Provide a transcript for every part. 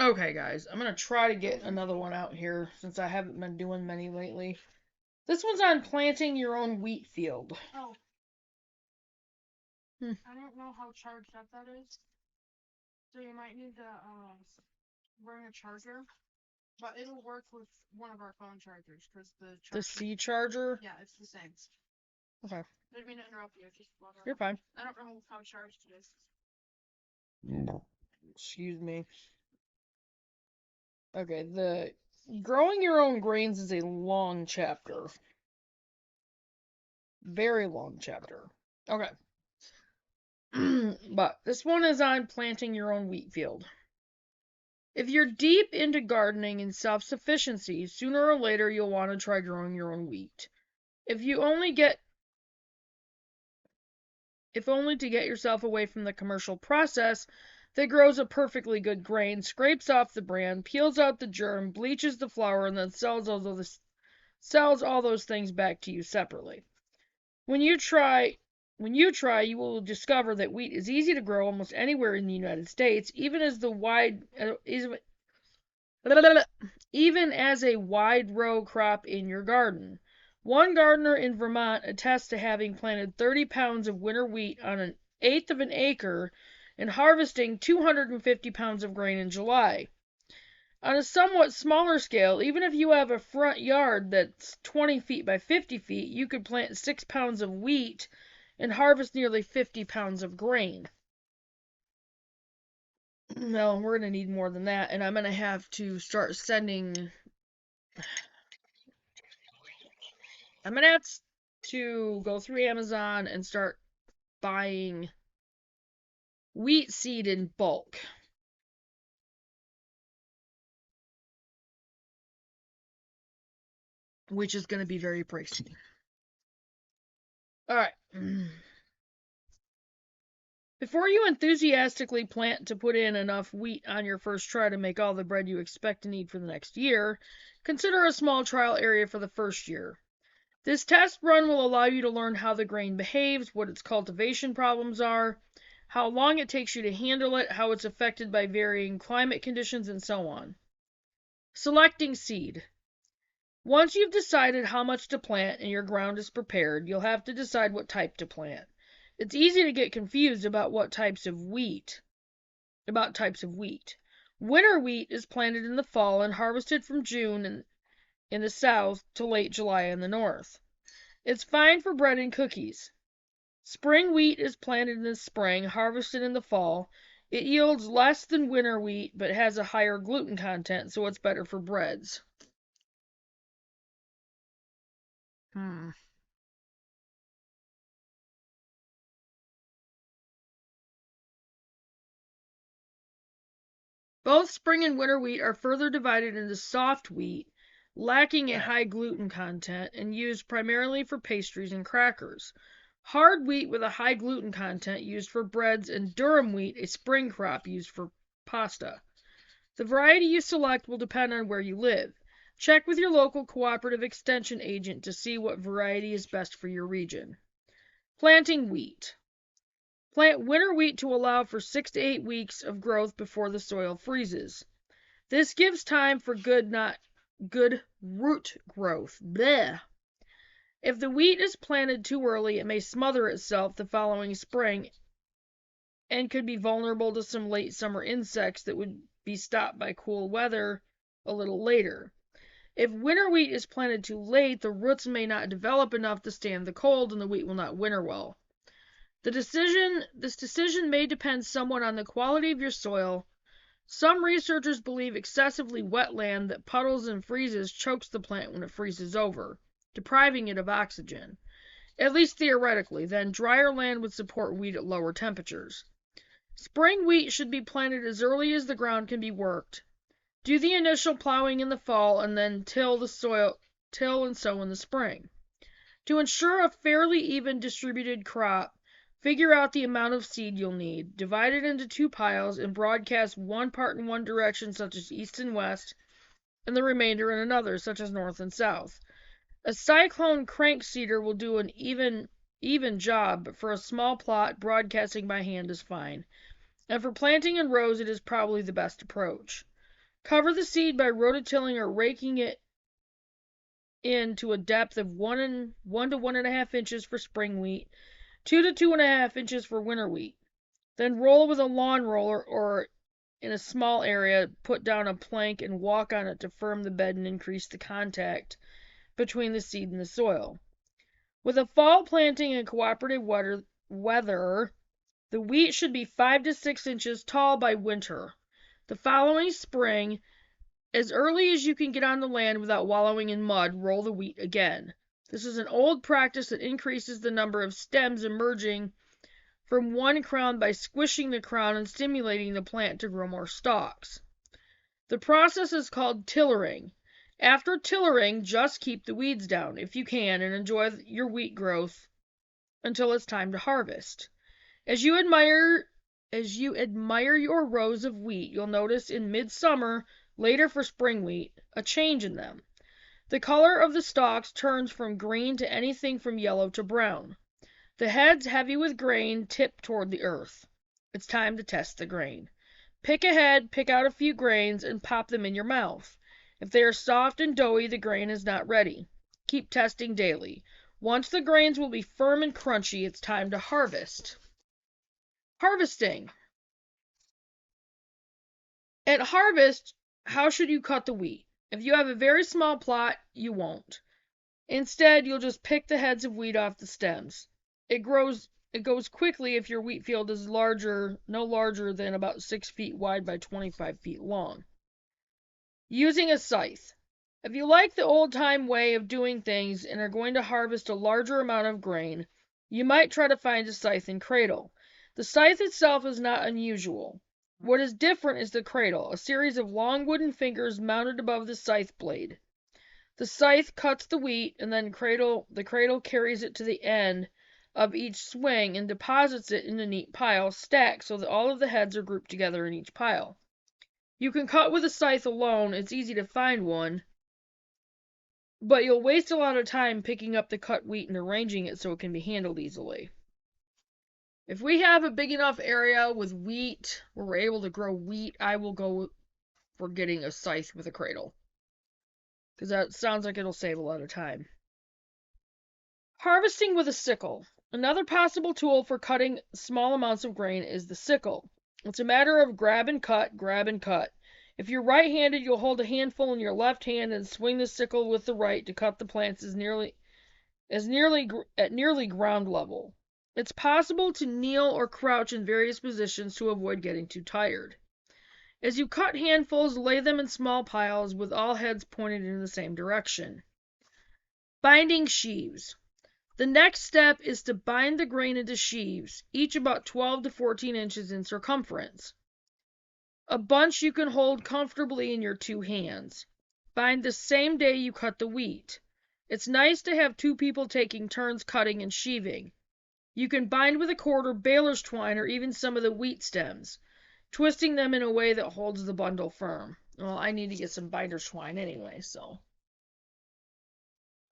Okay, guys, I'm gonna try to get another one out here since I haven't been doing many lately. This one's on planting your own wheat field. Oh, Hmm. I don't know how charged up that is, so you might need to bring a charger. But it'll work with one of our phone chargers because the The charger. C charger. Yeah, it's the same. Okay, Didn't mean to interrupt you. Just water. you're fine. I don't know how charged it is. Excuse me. Okay, the growing your own grains is a long chapter. Very long chapter. Okay. But this one is on planting your own wheat field. If you're deep into gardening and self-sufficiency, sooner or later you'll want to try growing your own wheat. If you only get if only to get yourself away from the commercial process that grows a perfectly good grain, scrapes off the bran, peels out the germ, bleaches the flour, and then sells all those things back to you separately. When you try, you will discover that wheat is easy to grow almost anywhere in the United States, even as a wide row crop in your garden. One gardener in Vermont attests to having planted 30 pounds of winter wheat on an eighth of an acre and harvesting 250 pounds of grain in July. On a somewhat smaller scale, even if you have a front yard that's 20 feet by 50 feet, you could plant 6 pounds of wheat and harvest nearly 50 pounds of grain. No, we're going to need more than that, and I'm going to have to start sending. I'm going to have to go through Amazon and start buying wheat seed in bulk, which is going to be very pricey. All right. Before you enthusiastically plant to put in enough wheat on your first try to make all the bread you expect to need for the next year, consider a small trial area for the first year. This test run will allow you to learn how the grain behaves, what its cultivation problems are, how long it takes you to handle it, how it's affected by varying climate conditions, and so on. Selecting seed. Once you've decided how much to plant and your ground is prepared, you'll have to decide what type to plant. It's easy to get confused about types of wheat. Winter wheat is planted in the fall and harvested from June in the south to late July in the north. It's fine for bread and cookies. Spring wheat is planted in the spring, harvested in the fall. It yields less than winter wheat, but has a higher gluten content, so it's better for breads. Hmm. Both spring and winter wheat are further divided into soft wheat, lacking a high gluten content and used primarily for pastries and crackers. Hard wheat with a high gluten content used for breads, and durum wheat, a spring crop used for pasta. The variety you select will depend on where you live. Check with your local cooperative extension agent to see what variety is best for your region. Planting wheat. Plant winter wheat to allow for 6 to 8 weeks of growth before the soil freezes. This gives time for good root growth. Bleh. If the wheat is planted too early, it may smother itself the following spring and could be vulnerable to some late summer insects that would be stopped by cool weather a little later. If winter wheat is planted too late, the roots may not develop enough to stand the cold and the wheat will not winter well. This decision may depend somewhat on the quality of your soil. Some researchers believe excessively wet land that puddles and freezes chokes the plant when it freezes over, depriving it of oxygen. At least theoretically, then drier land would support wheat at lower temperatures. Spring wheat should be planted as early as the ground can be worked. Do the initial plowing in the fall and then till and sow in the spring. To ensure a fairly even distributed crop, figure out the amount of seed you'll need, divide it into 2 piles, and broadcast one part in one direction, such as east and west, and the remainder in another, such as north and south. A cyclone crank seeder will do an even job, but for a small plot, broadcasting by hand is fine. And for planting in rows, it is probably the best approach. Cover the seed by rototilling or raking it in to a depth of 1 to 1.5 inches for spring wheat, 2 to 2.5 inches for winter wheat. Then roll with a lawn roller or in a small area, put down a plank and walk on it to firm the bed and increase the contact between the seed and the soil. With a fall planting and cooperative weather, the wheat should be 5 to 6 inches tall by winter. The following spring, as early as you can get on the land without wallowing in mud, roll the wheat again. This is an old practice that increases the number of stems emerging from one crown by squishing the crown and stimulating the plant to grow more stalks. The process is called tillering. After tillering, just keep the weeds down if you can and enjoy your wheat growth until it's time to harvest. As you admire your rows of wheat, you'll notice in midsummer, later for spring wheat, a change in them. The color of the stalks turns from green to anything from yellow to brown. The heads, heavy with grain, tip toward the earth. It's time to test the grain. Pick a head, pick out a few grains, and pop them in your mouth. If they are soft and doughy, the grain is not ready. Keep testing daily. Once the grains will be firm and crunchy, it's time to harvest. Harvesting. At harvest, how should you cut the wheat? If you have a very small plot, you won't. Instead, you'll just pick the heads of wheat off the stems. It goes quickly if your wheat field is no larger than about 6 feet wide by 25 feet long. Using a scythe. If you like the old-time way of doing things and are going to harvest a larger amount of grain, you might try to find a scythe and cradle. The scythe itself is not unusual. What is different is the cradle, a series of long wooden fingers mounted above the scythe blade. The scythe cuts the wheat, and then the cradle carries it to the end of each swing and deposits it in a neat pile, stacked so that all of the heads are grouped together in each pile. You can cut with a scythe alone, it's easy to find one, but you'll waste a lot of time picking up the cut wheat and arranging it so it can be handled easily. If we have a big enough area with wheat where we're able to grow wheat, I will go for getting a scythe with a cradle, because that sounds like it'll save a lot of time. Harvesting with a sickle. Another possible tool for cutting small amounts of grain is the sickle. It's a matter of grab and cut, grab and cut. If you're right-handed, you'll hold a handful in your left hand and swing the sickle with the right to cut the plants at nearly ground level. It's possible to kneel or crouch in various positions to avoid getting too tired. As you cut handfuls, lay them in small piles with all heads pointed in the same direction. Binding sheaves. The next step is to bind the grain into sheaves, each about 12 to 14 inches in circumference. A bunch you can hold comfortably in your two hands. Bind the same day you cut the wheat. It's nice to have two people taking turns cutting and sheaving. You can bind with a cord or baler's twine or even some of the wheat stems, twisting them in a way that holds the bundle firm. Well, I need to get some binder's twine anyway, so.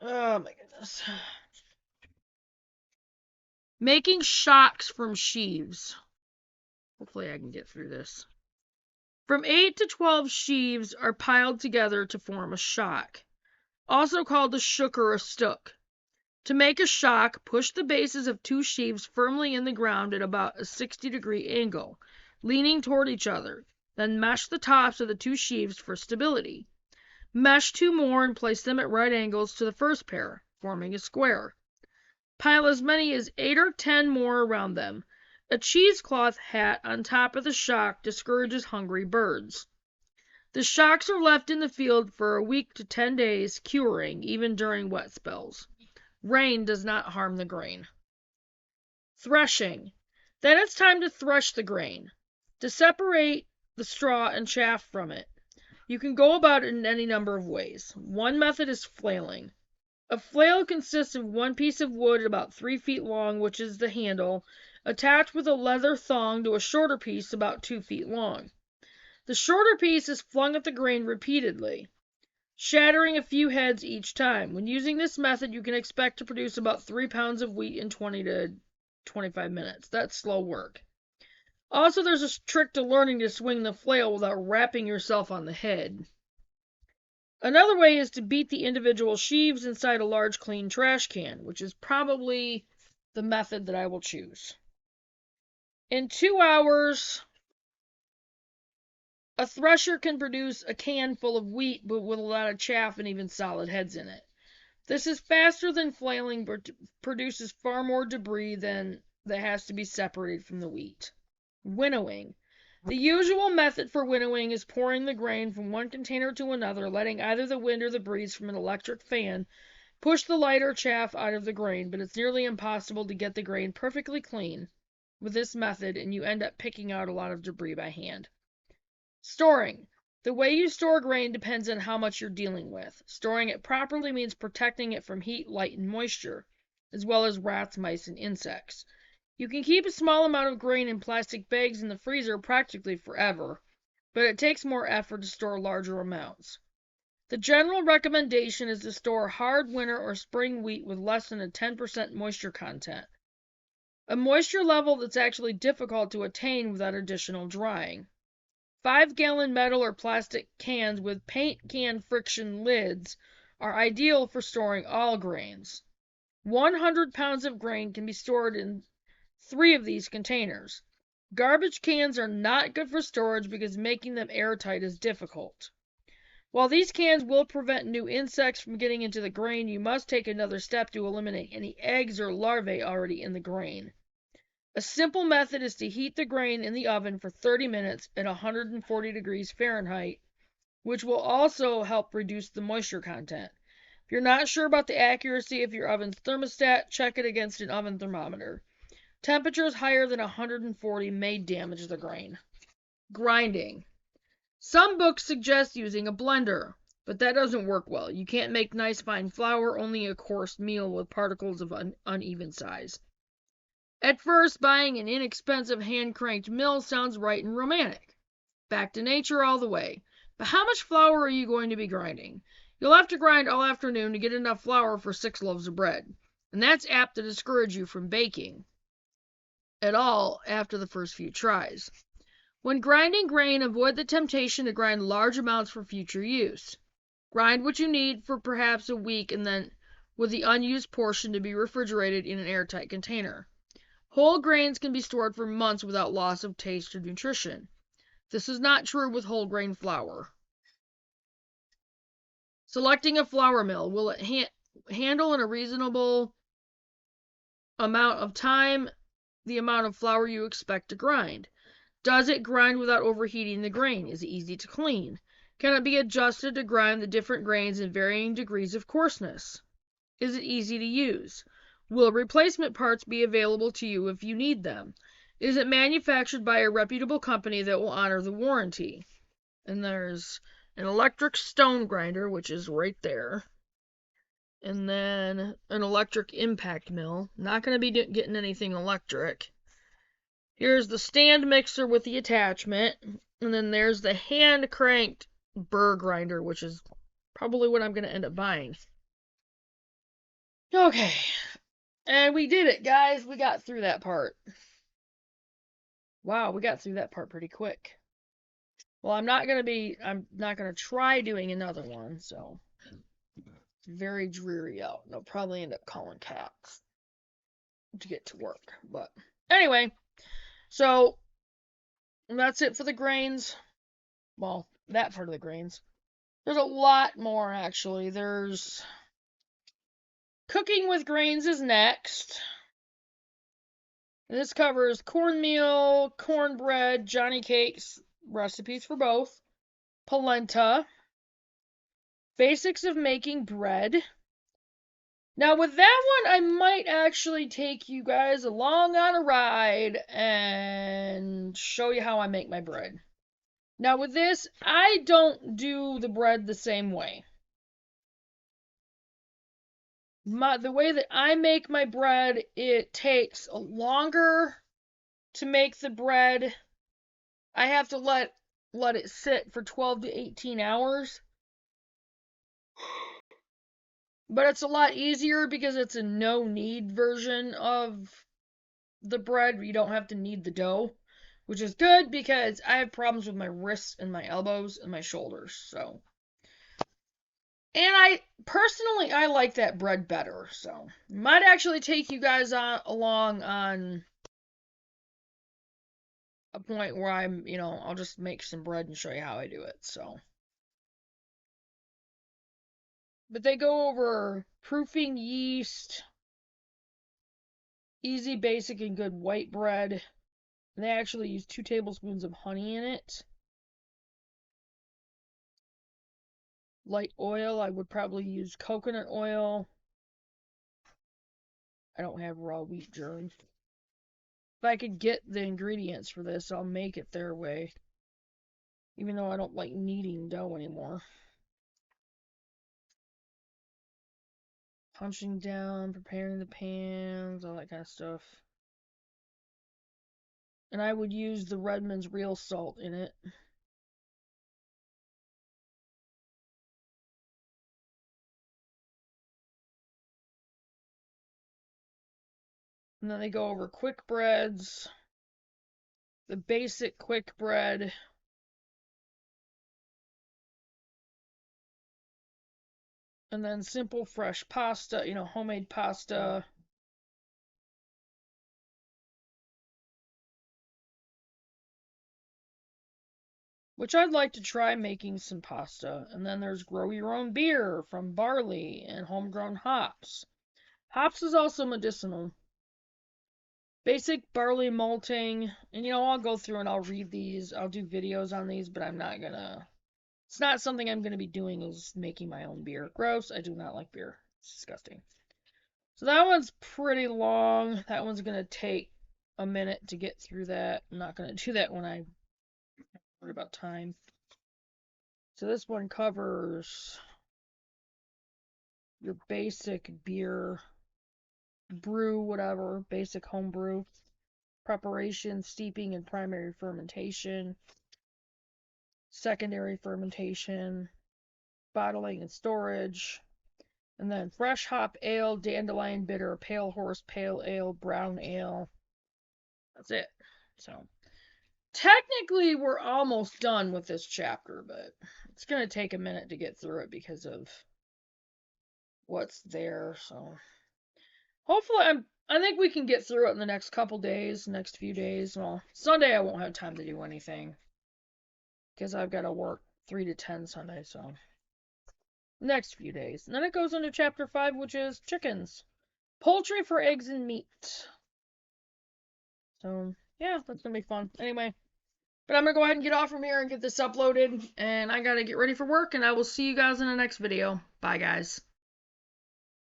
Oh my goodness. Making shocks from sheaves. Hopefully I can get through this. From 8 to 12 sheaves are piled together to form a shock, also called a shook or a stook. To make a shock, push the bases of two sheaves firmly in the ground at about a 60-degree angle, leaning toward each other. Then mesh the tops of the two sheaves for stability. Mesh two more and place them at right angles to the first pair, forming a square. Pile as many as 8 or 10 more around them. A cheesecloth hat on top of the shock discourages hungry birds. The shocks are left in the field for a week to 10 days, curing, even during wet spells. Rain does not harm the grain. Threshing. Then it's time to thresh the grain, to separate the straw and chaff from it. You can go about it in any number of ways. One method is flailing. A flail consists of one piece of wood about 3 feet long, which is the handle, attached with a leather thong to a shorter piece about 2 feet long. The shorter piece is flung at the grain repeatedly, shattering a few heads each time. When using this method, you can expect to produce about 3 pounds of wheat in 20 to 25 minutes. That's slow work. Also, there's a trick to learning to swing the flail without wrapping yourself on the head. Another way is to beat the individual sheaves inside a large clean trash can, which is probably the method that I will choose. In 2 hours, a thresher can produce a can full of wheat, but with a lot of chaff and even solid heads in it. This is faster than flailing, but produces far more debris than that has to be separated from the wheat. Winnowing. The usual method for winnowing is pouring the grain from one container to another, letting either the wind or the breeze from an electric fan push the lighter chaff out of the grain, but it's nearly impossible to get the grain perfectly clean with this method, and you end up picking out a lot of debris by hand. Storing. The way you store grain depends on how much you're dealing with. Storing it properly means protecting it from heat, light, and moisture, as well as rats, mice, and insects. You can keep a small amount of grain in plastic bags in the freezer practically forever, but it takes more effort to store larger amounts. The general recommendation is to store hard winter or spring wheat with less than a 10% moisture content, a moisture level that's actually difficult to attain without additional drying. 5-gallon metal or plastic cans with paint can friction lids are ideal for storing all grains. 100 pounds of grain can be stored in 3 of these containers. Garbage cans are not good for storage because making them airtight is difficult. While these cans will prevent new insects from getting into the grain, you must take another step to eliminate any eggs or larvae already in the grain. A simple method is to heat the grain in the oven for 30 minutes at 140 degrees Fahrenheit, which will also help reduce the moisture content. If you're not sure about the accuracy of your oven's thermostat, check it against an oven thermometer. Temperatures higher than 140 may damage the grain. Grinding. Some books suggest using a blender, but that doesn't work well. You can't make nice fine flour, only a coarse meal with particles of uneven size. At first, buying an inexpensive hand-cranked mill sounds right and romantic. Back to nature all the way. But how much flour are you going to be grinding? You'll have to grind all afternoon to get enough flour for 6 loaves of bread, and that's apt to discourage you from baking at all after the first few tries. When grinding grain, avoid the temptation to grind large amounts for future use. Grind what you need for perhaps a week, and then with the unused portion to be refrigerated in an airtight container. Whole grains can be stored for months without loss of taste or nutrition. This is not true with whole grain flour. Selecting a flour mill. Will it handle in a reasonable amount of time the amount of flour you expect to grind? Does it grind without overheating the grain? Is it easy to clean? Can it be adjusted to grind the different grains in varying degrees of coarseness? Is it easy to use? Will replacement parts be available to you if you need them? Is it manufactured by a reputable company that will honor the warranty? And there's an electric stone grinder, which is right there. And then an electric impact mill. Not going to be getting anything electric. Here's the stand mixer with the attachment. And then there's the hand cranked burr grinder, which is probably what I'm going to end up buying. Okay. And we did it, guys. We got through that part. Wow, we got through that part pretty quick. Well, I'm not going to try doing another one, so it's very dreary out. And I'll probably end up calling cats to get to work. But anyway, so that's it for the grains. Well, that part of the grains. There's a lot more, actually. There's cooking with grains is next. This covers cornmeal, cornbread, Johnny cakes, recipes for both, polenta, basics of making bread. Now, with that one, I might actually take you guys along on a ride and show you how I make my bread. Now, with this, I don't do the bread the same way. The way that I make my bread, it takes longer to make the bread. I have to let it sit for 12 to 18 hours. But it's a lot easier because it's a no-knead version of the bread. You don't have to knead the dough, which is good because I have problems with my wrists and my elbows and my shoulders. So, and I personally I like that bread better. So, might actually take you guys along on a point where I'll just make some bread and show you how I do it. So, but they go over proofing yeast, easy, basic, and good white bread. And they actually use 2 tablespoons of honey in it. Light oil, I would probably use coconut oil. I don't have raw wheat germ. If I could get the ingredients for this, I'll make it their way. Even though I don't like kneading dough anymore. Punching down, preparing the pans, all that kind of stuff. And I would use the Redmond's real salt in it. And then they go over quick breads. The basic quick bread. And then simple fresh pasta, homemade pasta. Which I'd like to try making some pasta. And then there's grow your own beer from barley and homegrown hops. Hops is also medicinal. Basic barley malting. And I'll go through and I'll read these. I'll do videos on these, but it's not something I'm gonna be doing is making my own beer. Gross. I do not like beer. It's disgusting. So that one's pretty long. That one's gonna take a minute to get through that. I'm not gonna do that when I worry about time. So this one covers your basic beer, brew, whatever, basic home brew, preparation, steeping, and primary fermentation, secondary fermentation, bottling and storage, and then fresh hop ale, dandelion bitter, pale horse, pale ale, brown ale. That's it. So, technically, we're almost done with this chapter, but it's going to take a minute to get through it because of what's there. So, hopefully, I think we can get through it in the next couple days, next few days. Well, Sunday I won't have time to do anything because I've got to work 3 to 10 Sunday, so next few days. And then it goes into chapter 5, which is chickens. Poultry for eggs and meat. So, yeah, that's going to be fun. Anyway, but I'm going to go ahead and get off from here and get this uploaded, and I got to get ready for work, and I will see you guys in the next video. Bye, guys.